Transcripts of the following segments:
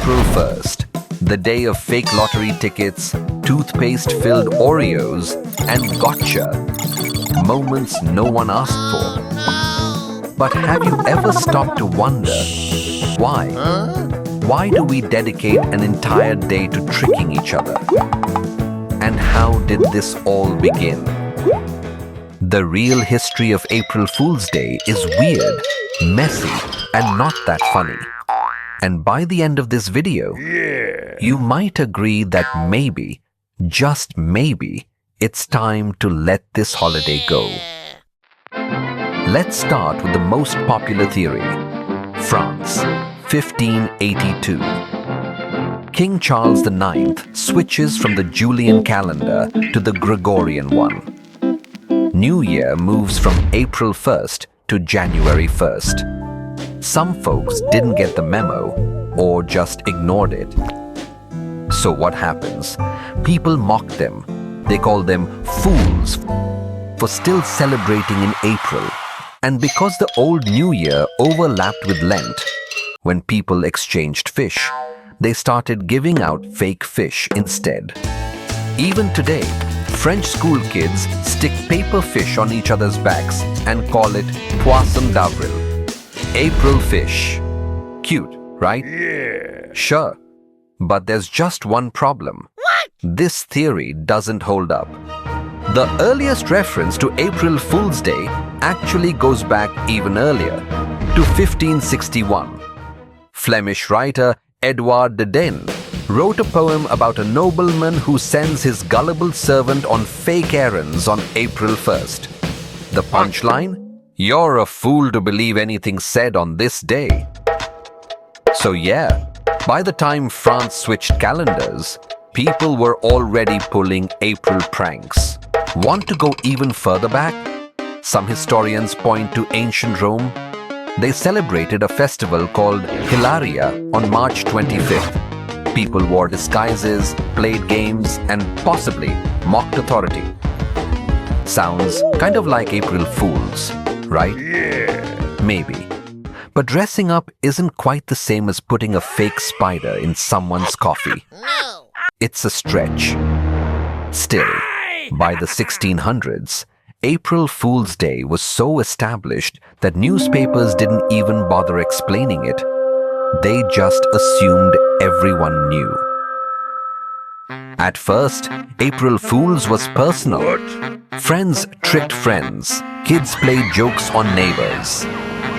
April 1st, the day of fake lottery tickets, toothpaste-filled Oreos, and gotcha. Moments no one asked for. But have you ever stopped to wonder why? Why do we dedicate an entire day to tricking each other? And how did this all begin? The real history of April Fool's Day is weird, messy, and not that funny. And by the end of this video, you might agree that maybe, just maybe, it's time to let this holiday go. Let's start with the most popular theory. France, 1582. King Charles IX switches from the Julian calendar to the Gregorian one. New Year moves from April 1st to January 1st. Some folks didn't get the memo or just ignored it. So what happens? People mock them. They call them fools for still celebrating in April. And because the old New Year overlapped with Lent, when people exchanged fish, they started giving out fake fish instead. Even today, French school kids stick paper fish on each other's backs and call it Poisson d'Avril. April fish. Cute, right? Yeah. Sure. But there's just one problem. What? This theory doesn't hold up. The earliest reference to April Fool's Day actually goes back even earlier, to 1561. Flemish writer Edward de Dene wrote a poem about a nobleman who sends his gullible servant on fake errands on April 1st. The punchline? You're a fool to believe anything said on this day. So yeah, by the time France switched calendars, people were already pulling April pranks. Want to go even further back? Some historians point to ancient Rome. They celebrated a festival called Hilaria on March 25th. People wore disguises, played games, and possibly mocked authority. Sounds kind of like April Fools, right? Yeah. Maybe. But dressing up isn't quite the same as putting a fake spider in someone's coffee. No. It's a stretch. Still, by the 1600s, April Fool's Day was so established that newspapers didn't even bother explaining it. They just assumed everyone knew. At first, April Fools was personal. What? Friends tricked friends. Kids played jokes on neighbors.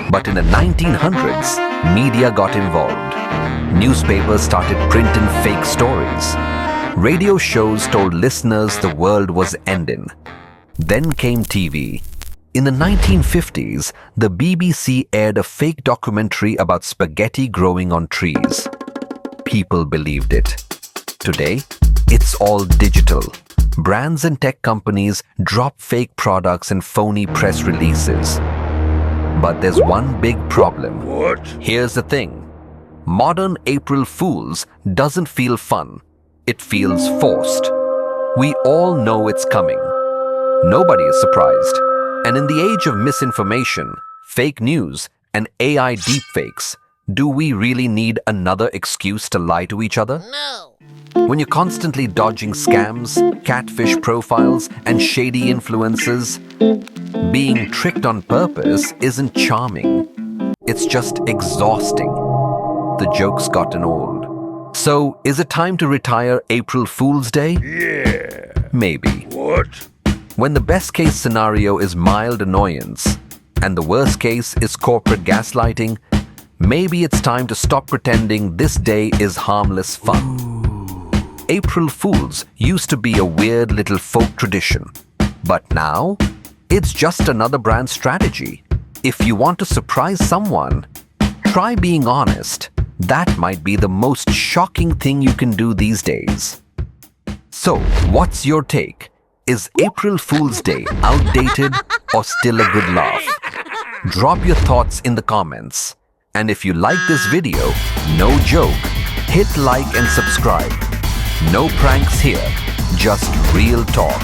But in the 1900s, media got involved. Newspapers started printing fake stories. Radio shows told listeners the world was ending. Then came TV. In the 1950s, the BBC aired a fake documentary about spaghetti growing on trees. People believed it. Today, it's all digital. Brands and tech companies drop fake products and phony press releases. But there's one big problem. What? Here's the thing. Modern April Fools doesn't feel fun. It feels forced. We all know it's coming. Nobody is surprised. And in the age of misinformation, fake news, and AI deepfakes, do we really need another excuse to lie to each other? No. When you're constantly dodging scams, catfish profiles, and shady influences, being tricked on purpose isn't charming. It's just exhausting. The joke's gotten old. So, is it time to retire April Fool's Day? Yeah. Maybe. What? When the best case scenario is mild annoyance, and the worst case is corporate gaslighting, maybe it's time to stop pretending this day is harmless fun. April Fools used to be a weird little folk tradition, but now it's just another brand strategy. If you want to surprise someone, try being honest. That might be the most shocking thing you can do these days. So, what's your take? Is April Fool's Day outdated or still a good laugh? Drop your thoughts in the comments. And if you like this video, no joke, hit like and subscribe. No pranks here, just real talk.